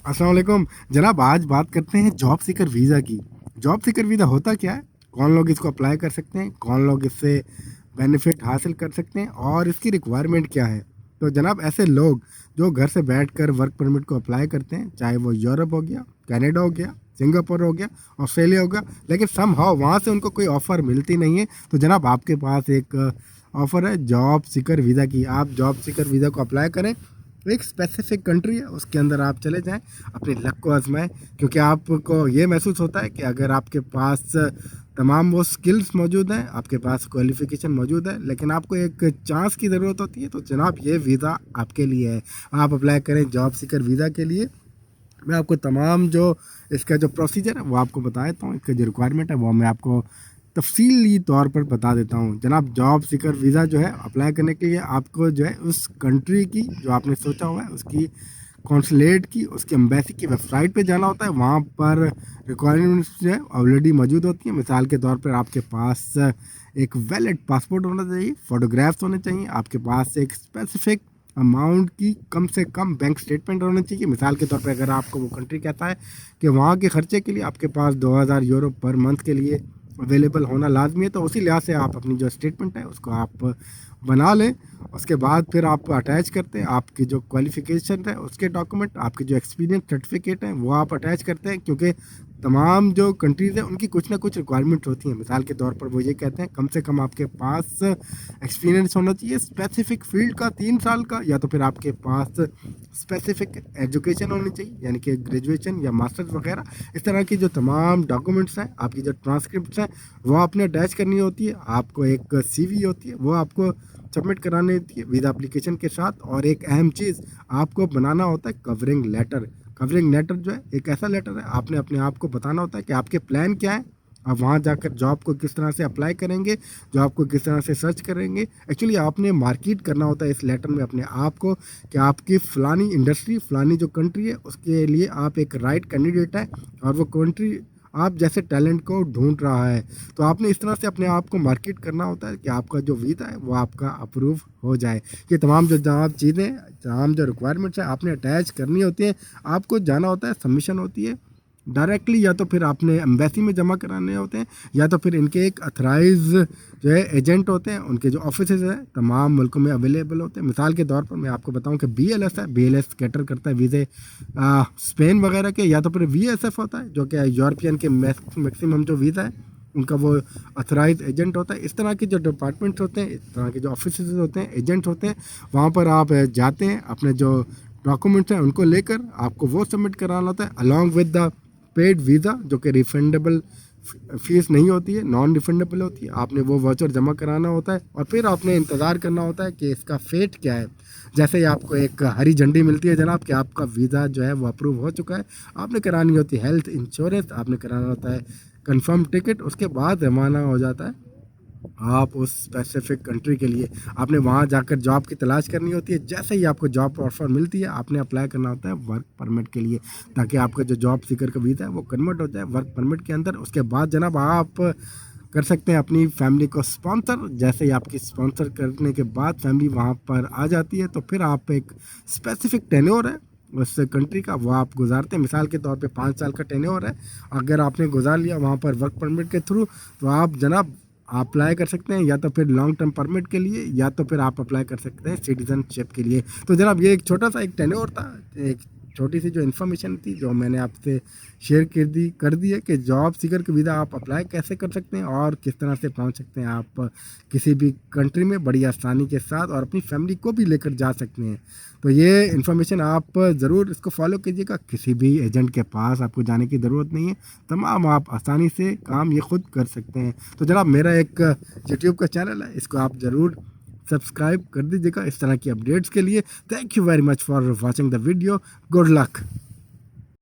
अस्सलाम वालेकुम जनाब। आज बात करते हैं जॉब सीकर वीज़ा की। जॉब सीकर वीज़ा होता क्या है, कौन लोग इसको अप्लाई कर सकते हैं, कौन लोग इससे बेनिफिट हासिल कर सकते हैं और इसकी रिक्वायरमेंट क्या है। तो जनाब ऐसे लोग जो घर से बैठकर वर्क परमिट को अप्लाई करते हैं, चाहे वो यूरोप हो गया, कनाडा हो गया, सिंगापुर हो गया, ऑस्ट्रेलिया हो गया, लेकिन सम हाउ वहाँ से उनको कोई ऑफ़र मिलती नहीं है। तो जनाब आपके पास एक ऑफ़र है जॉब सीकर वीज़ा की। आप जॉब सीकर वीज़ा को अप्लाई करें, एक स्पेसिफिक कंट्री है उसके अंदर आप चले जाएं, अपनी लक को आजमाएं। क्योंकि आपको ये महसूस होता है कि अगर आपके पास तमाम वो स्किल्स मौजूद हैं, आपके पास क्वालिफिकेशन मौजूद है, लेकिन आपको एक चांस की ज़रूरत होती है, तो जनाब ये वीज़ा आपके लिए है। आप अप्लाई करें जॉब सीकर वीज़ा के लिए। मैं आपको तमाम जो इसका जो प्रोसीजर है वो आपको बता देता हूँ, इसका जो रिक्वायरमेंट है वो मैं आपको तफसीली तौर पर बता देता हूँ। जनाब जॉब सीकर वीज़ा जो है अप्लाई करने के लिए आपको जो है उस कंट्री की जो आपने सोचा हुआ है उसकी कॉन्सुलेट की, उसकी एम्बेसी की वेबसाइट पे जाना होता है। वहाँ पर रिक्वायरमेंट्स जो है ऑलरेडी मौजूद होती हैं। मिसाल के तौर पर आपके पास एक वैलिड पासपोर्ट होना चाहिए, फ़ोटोग्राफ्स होने चाहिए, आपके पास एक स्पेसिफिक अमाउंट की कम से कम बैंक स्टेटमेंट होना चाहिए। मिसाल के तौर पे अगर आपको वो कंट्री कहता है कि वहाँ के ख़र्चे के लिए आपके पास 2000 यूरो पर मंथ के लिए अवेलेबल होना लाजमी है, तो उसी लिहाज से आप अपनी जो स्टेटमेंट है उसको आप बना लें। उसके बाद फिर आप अटैच करते हैं आपकी जो क्वालिफ़िकेशन है उसके डॉक्यूमेंट, आपके जो एक्सपीरियंस सर्टिफिकेट हैं वो आप अटैच करते हैं। क्योंकि तमाम जो कंट्रीज़ हैं उनकी कुछ ना कुछ रिक्वायरमेंट होती हैं। मिसाल के तौर पर वो ये कहते हैं कम से कम आपके पास एक्सपीरियंस होना चाहिए स्पेसिफिक फील्ड का 3 साल का, या तो फिर आपके पास स्पेसिफिक एजुकेशन होनी चाहिए यानी कि ग्रेजुएशन या मास्टर्स वगैरह। इस तरह की जो तमाम डॉक्यूमेंट्स हैं, आपकी जो ट्रांसक्रिप्ट्स हैं वो आपने अटैच करनी होती है। आपको एक सीवी होती है वो आपको सबमिट करानी होती है वीज़ा एप्लीकेशन के साथ। और एक अहम चीज़ आपको बनाना होता है कवरिंग लेटर। कवरिंग लेटर जो है एक ऐसा लेटर है, आपने अपने आप को बताना होता है कि आपके प्लान क्या है, आप वहाँ जाकर जॉब को किस तरह से अप्लाई करेंगे, जॉब को किस तरह से सर्च करेंगे। एक्चुअली आपने मार्केट करना होता है इस लेटर में अपने आप को कि आपकी फ़लानी इंडस्ट्री, फ़लानी जो कंट्री है उसके लिए आप एक राइट कैंडिडेट है और वो कंट्री आप जैसे टैलेंट को ढूंढ रहा है। तो आपने इस तरह से अपने आप को मार्केट करना होता है कि आपका जो वीज़ा है वो आपका अप्रूव हो जाए। ये तमाम जो जहाँ चीज़ें, तमाम जो रिक्वायरमेंट्स हैं आपने अटैच करनी होती हैं। आपको जाना होता है, सबमिशन होती है डायरेक्टली, या तो फिर आपने एम्बेसी में जमा कराने होते हैं, या तो फिर इनके एक अथराइज जो है एजेंट होते हैं, उनके जो ऑफिसेज हैं तमाम मुल्कों में अवेलेबल होते हैं। मिसाल के तौर पर मैं आपको बताऊं कि BLS है, BLS कैटर करता है वीज़े स्पेन वगैरह के, या तो फिर VSF होता है जो कि यूरोपियन के मैक्सिमम जो वीज़ा है उनका वो अथराइज एजेंट होता है। इस तरह के जो डिपार्टमेंट्स होते हैं, इस तरह के जो ऑफिसेज होते हैं, एजेंट्स होते हैं, वहाँ पर आप जाते हैं, अपने जो डॉक्यूमेंट्स हैं उनको लेकर आपको वो सबमिट कराना होता है along with the paid visa, जो कि रिफंडेबल फीस नहीं होती है, नॉन रिफंडेबल होती है। आपने वो वाउचर जमा कराना होता है और फिर आपने इंतज़ार करना होता है कि इसका फेट क्या है। जैसे ही आपको एक हरी झंडी मिलती है जनाब कि आपका वीज़ा जो है वो अप्रूव हो चुका है, आपने करानी होती है हेल्थ इंश्योरेंस, आपने कराना होता है कंफर्म टिकट, उसके बाद रवाना हो जाता है आप उस स्पेसिफिक कंट्री के लिए। आपने वहाँ जाकर जॉब की तलाश करनी होती है। जैसे ही आपको जॉब ऑफर मिलती है आपने अप्लाई करना होता है वर्क परमिट के लिए, ताकि आपका जो जॉब सीकर का वीज़ा है वो कन्वर्ट हो जाए वर्क परमिट के अंदर। उसके बाद जनाब आप कर सकते हैं अपनी फैमिली को स्पॉन्सर। जैसे ही आपकी स्पॉन्सर करने के बाद फैमिली वहाँ पर आ जाती है, तो फिर आप एक स्पेसिफिक टेन्योर है उस कंट्री का वो आप गुजारते हैं। मिसाल के तौर पे 5 साल का टेन्योर है, अगर आपने गुजार लिया वहाँ पर वर्क परमिट के थ्रू, तो आप जनाब अप्लाई कर सकते हैं या तो फिर लॉन्ग टर्म परमिट के लिए, या तो फिर आप अप्लाई कर सकते हैं सिटीजनशिप के लिए। तो जनाब ये एक छोटा सा एक टेन्योर था, एक छोटी सी जो इन्फॉर्मेशन थी जो मैंने आपसे शेयर कर दी है कि जॉब सीकर का वीज़ा आप अप्लाई कैसे कर सकते हैं और किस तरह से पहुंच सकते हैं आप किसी भी कंट्री में बड़ी आसानी के साथ, और अपनी फैमिली को भी लेकर जा सकते हैं। तो ये इन्फॉर्मेशन आप ज़रूर इसको फॉलो कीजिएगा। किसी भी एजेंट के पास आपको जाने की ज़रूरत नहीं है, तमाम आप आसानी से काम ये खुद कर सकते हैं। तो जनाब मेरा एक यूट्यूब का चैनल है, इसको आप ज़रूर सब्सक्राइब कर दीजिएगा इस तरह की अपडेट्स के लिए। Thank you very much for watching the video. Good luck.